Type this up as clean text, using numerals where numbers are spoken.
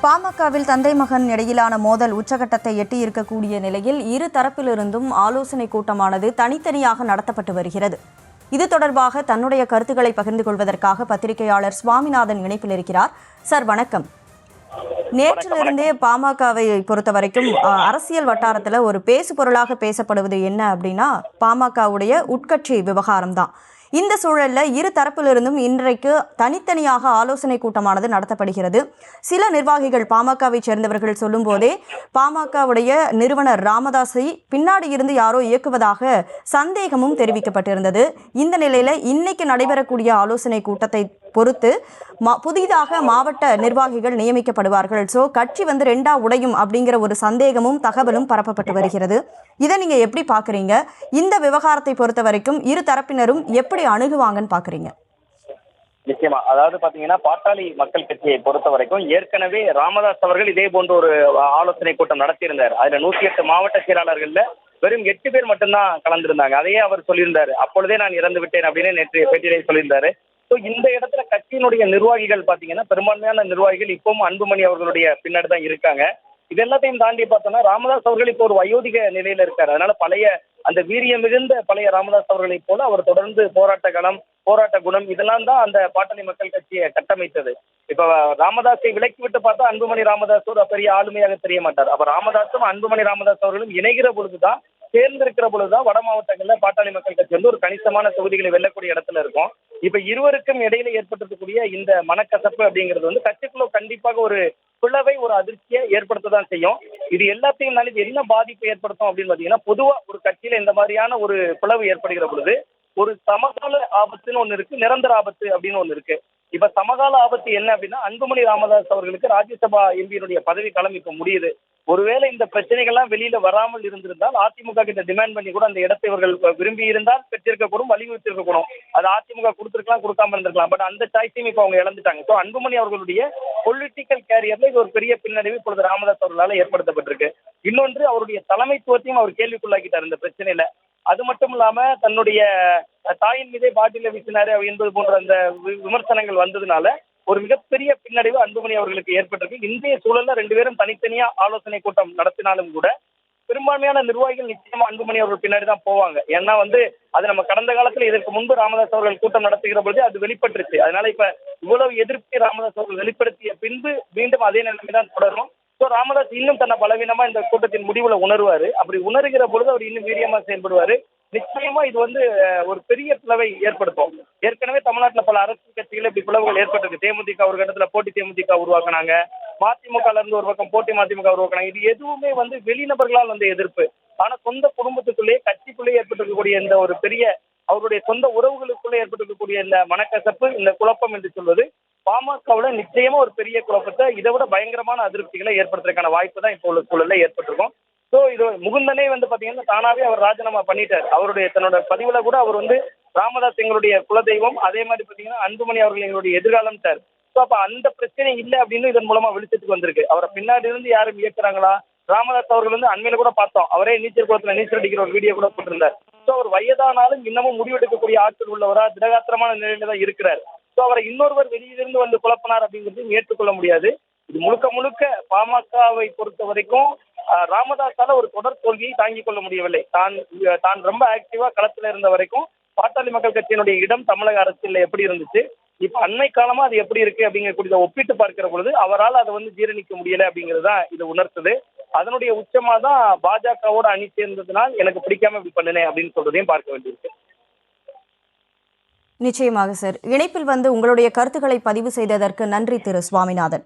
பாமகவில் தந்தை மகன் இடையிலான மோதல் உச்சகட்டத்தை எட்டியிருக்கக்கூடிய நிலையில் இரு தரப்பிலிருந்தும் ஆலோசனை கூட்டமானது தனித்தனியாக நடத்தப்பட்டு வருகிறது. இது தொடர்பாக தன்னுடைய கருத்துக்களை பகிர்ந்து கொள்வதற்காக பத்திரிகையாளர் சுவாமிநாதன் இணைப்பில் இருக்கிறார். சார் வணக்கம். நேற்றிலிருந்தே பாமகவை பொறுத்த வரைக்கும் அரசியல் வட்டாரத்தில் ஒரு பேசு பொருளாக பேசப்படுவது என்ன அப்படின்னா பாமகவுடைய உட்கட்சி விவகாரம் தான். இந்த சூழல்ல இரு தரப்பிலிருந்தும் இன்றைக்கு தனித்தனியாக ஆலோசனை கூட்டமானது நடத்தப்படுகிறது. சில நிர்வாகிகள் பாமகவை சேர்ந்தவர்கள் சொல்லும் போதே பாமகவுடைய நிறுவனர் ராமதாஸை பின்னாடி இருந்து யாரோ இயக்குவதாக சந்தேகமும் தெரிவிக்கப்பட்டிருந்தது. இந்த நிலையில இன்னைக்கு நடைபெறக்கூடிய ஆலோசனை கூட்டத்தை பொறுத்து புதிதாக மாவட்ட நிர்வாகிகள் நியமிக்கப்படுவார்கள். ஸோ கட்சி ரெண்டா உடையும் அப்படிங்கிற ஒரு சந்தேகமும் தகவலும் பரப்பப்பட்டு வருகிறது. இதை நீங்க எப்படி பாக்குறீங்க? இந்த விவகாரத்தை பொறுத்த வரைக்கும் இரு தரப்பினரும் எப்படி அணுகுவாங்கன்னு பாக்குறீங்க? நிச்சயமா, அதாவது பாத்தீங்கன்னா பாட்டாளி மக்கள் கட்சியை பொறுத்த வரைக்கும் ஏற்கனவே ராமதாஸ் அவர்கள் இதே போன்ற ஒரு ஆலோசனை கூட்டம் நடத்தியிருந்தார். அதுல 108 மாவட்ட செயலாளர்கள்ல வெறும் 8 பேர் மட்டும்தான் கலந்திருந்தாங்க. அதையே அவர் சொல்லியிருந்தாரு, அப்பொழுதே நான் இறந்து விட்டேன் அப்படின்னு நேற்று பேட்டியிலே சொல்லியிருந்தாரு. இந்த இடத்துல கட்சியினுடைய நிர்வாகிகள் பாத்தீங்கன்னா பெரும்பான்மையான நிர்வாகிகள் இப்பவும் அன்புமணி அவர்களுடைய பின்னாடி தான் இருக்காங்க. இது எல்லாத்தையும் தாண்டி பார்த்தோம்னா ராமதாஸ் அவர்கள் இப்போ ஒரு வயோதிக நிலையில இருக்காரு. அதனால பழைய அந்த வீரியம் மிகுந்த பழைய ராமதாஸ் அவர்களை போல அவர் தொடர்ந்து போராட்ட குணம் இதெல்லாம் தான் அந்த பாட்டாளி மக்கள் கட்சியை கட்டமைத்தது. இப்ப ராமதாஸை விலக்கி விட்டு பார்த்தா அன்புமணி ராமதாஸ் ஒரு பெரிய ஆளுமையாக தெரிய மாட்டார். அப்ப ராமதாஸும் அன்புமணி ராமதாஸ் அவர்களும் இணைகிற பொழுதுதான், சேர்ந்திருக்கிற பொழுதுதான் வட மாவட்டங்கள்ல பாட்டாளி மக்கள் கட்சி ஒரு கணிசமான தொகுதிகளை வெல்லக்கூடிய இடத்துல இருக்கும். இப்ப இருவருக்கும் இடையில ஏற்பட்டிருக்கக்கூடிய இந்த மனக்கசப்பு அப்படிங்கிறது கட்சிக்குள்ள கண்டிப்பாக ஒரு பிளவை, ஒரு அதிர்ச்சியை ஏற்படுத்ததான் செய்யும். இது எல்லாத்தையும் இது என்ன பாதிப்பை ஏற்படுத்தும் அப்படின்னு பாத்தீங்கன்னா, பொதுவா ஒரு கட்சியில இந்த மாதிரியான ஒரு பிளவு ஏற்படுகிற பொழுது ஒரு சமகால ஆபத்துன்னு ஒண்ணு இருக்கு, நிரந்தர ஆபத்து அப்படின்னு ஒண்ணு இருக்கு. இப்ப சமகால ஆபத்து என்ன அப்படின்னா, அன்புமணி ராமதாஸ் அவர்களுக்கு ராஜ்யசபா எம்பியினுடைய பதவி காலம் இப்ப முடியுது. ஒருவேளை இந்த பிரச்சனைகள்லாம் வெளியில வராமல் இருந்திருந்தால் அதிமுக கிட்ட டிமாண்ட் பண்ணி கூட அந்த இடத்தை இவர்கள் விரும்பி இருந்தால் பெற்றிருக்கக்கூடும், வலியுறுத்திருக்கக்கூடும். அது அதிமுக கொடுத்திருக்கலாம், கொடுக்காம இருந்திருக்கலாம். பட் அந்த சாய்ஸையும் இப்ப அவங்க இழந்துட்டாங்க. ஸோ அன்புமணி அவர்களுடைய பொலிட்டிக்கல் கேரியர்ல இது ஒரு பெரிய பின்னடைவு இப்பொழுது ராமதாஸ் அவர்களால் ஏற்படுத்தப்பட்டிருக்கு. இன்னொன்று, அவருடைய தலைமைத்துவத்தையும் அவர் கேள்விக்குள்ளாக்கிட்டார் இந்த பிரச்சனையில. அது மட்டும் இல்லாம தன்னுடைய தாயின் மீதே பாட்டில வீசினாரு என்பது போன்ற அந்த விமர்சனங்கள் வந்ததுனால ஒரு மிகப்பெரிய பின்னடைவு அன்புமணி அவர்களுக்கு ஏற்பட்டிருக்கு. இன்றைய சூழல்ல 2 பேரும் தனித்தனியா ஆலோசனை கூட்டம் நடத்தினாலும் கூட பெரும்பான்மையான நிர்வாகிகள் நிச்சயமா அன்புமணி அவர்கள் பின்னாடி தான் போவாங்க. ஏன்னா அது நம்ம கடந்த காலத்துல இதற்கு முன்பு ராமதாஸ் அவர்கள் கூட்டம் நடத்துகிற பொழுது அது வெளிப்பட்டுருச்சு. அதனால இப்ப இவ்வளவு எதிர்ப்பை ராமதாஸ் அவர்கள் வெளிப்படுத்திய பின்பு மீண்டும் அதே நிலைமை தான் தொடரும். ஸோ ராமதாஸ் இன்னும் தன்னை பலவீனமா இந்த கூட்டத்தின் முடிவுல உணர்வாரு. அப்படி உணர்கிற பொழுது அவர் இன்னும் வீரியமா செயல்படுவாரு. நிச்சயமா இது ஒரு பெரிய பிளவை ஏற்படுத்தும். ஏற்கனவே தமிழ்நாட்டுல பல அரசியல் கட்சிகள் இப்படி பிளவுகள் ஏற்பட்டிருக்கு. தேமுதிக ஒரு இடத்துல போட்டி தேமுதிக உருவாக்குனாங்க, மதிமுக இருந்து ஒரு பக்கம் போட்டி மதிமுக உருவாக்குனாங்க. இது எதுவுமே வெளிநபர்களால் எதிர்ப்பு. ஆனா சொந்த குடும்பத்துக்குள்ளேயே கட்சிக்குள்ளேயே ஏற்பட்டிருக்கக்கூடிய இந்த ஒரு பெரிய அவருடைய சொந்த உறவுகளுக்குள்ளே ஏற்பட்டிருக்கக்கூடிய இந்த மனக்கசப்பு, இந்த குழப்பம் என்று சொல்வது பாமகவுல நிச்சயமா ஒரு பெரிய குழப்பத்தை, இதை விட பயங்கரமான அதிருப்திகளை ஏற்படுத்துறதுக்கான வாய்ப்பு தான் இப்போ உள்ள சூழல்ல ஏற்பட்டிருக்கும். ஸோ இது முகுந்தனே பாத்தீங்கன்னா தானாவே அவர் ராஜினாமா பண்ணிட்டார். அவருடைய தன்னோட பதிவுல கூட அவர் ராமதாஸ் எங்களுடைய குலதெய்வம், அதே மாதிரி பாத்தீங்கன்னா அன்புமணி அவர்கள் எங்களுடைய எதிர்காலம் சார். ஸோ அப்ப அந்த பிரச்சனை இல்லை அப்படின்னு இதன் மூலமா வெளிச்சத்துக்கு வந்திருக்கு. அவரை பின்னாடி இருந்து யாரும் இயக்குறாங்களா? ராமதாஸ் அவர்கள் அண்மையில கூட பார்த்தோம், அவரே நீச்சல் குளத்துல நீச்சல் அடிக்கிற ஒரு வீடியோ கூட போட்டிருந்தார். ஸோ அவர் வயதானாலும் இன்னமும் முடிவெடுக்கக்கூடிய ஆற்றல் உள்ளவரா, திடகாத்திரமான நிலையில தான் இருக்கிறார். ஸோ அவரை இன்னொருவர் வெளியிலிருந்து குழப்பினார் அப்படிங்கிறது ஏற்றுக்கொள்ள முடியாது. இது முழுக்க முழுக்க பாமகவை பொறுத்த வரைக்கும் ராமதாஸால ஒரு தொடர் தோல்வியை தாங்கிக் கொள்ள முடியவில்லை. தான் ரொம்ப ஆக்டிவா களத்துல இருந்த வரைக்கும் பாட்டாளி மக்கள் கட்சியினுடைய இடம் தமிழக அரசியல்ல எப்படி இருந்துச்சு, இப்ப அண்மை காலமா அது எப்படி இருக்கு அப்படிங்கக்கூடிய ஒப்பிட்டு பார்க்கிற பொழுது அவரால் அதை ஜீரணிக்க முடியல அப்படிங்கிறது தான் இது உணர்த்துது. அதனுடைய உச்சமா தான் பாஜகவோட அணி சேர்ந்ததுனால் எனக்கு பிடிக்காம இப்படி பண்ணினேன் அப்படின்னு சொல்றதையும் பார்க்க வேண்டியிருக்கு. நிச்சயமாக சார். இணைப்பில் உங்களுடைய கருத்துக்களை பதிவு செய்ததற்கு நன்றி திரு சுவாமிநாதன்.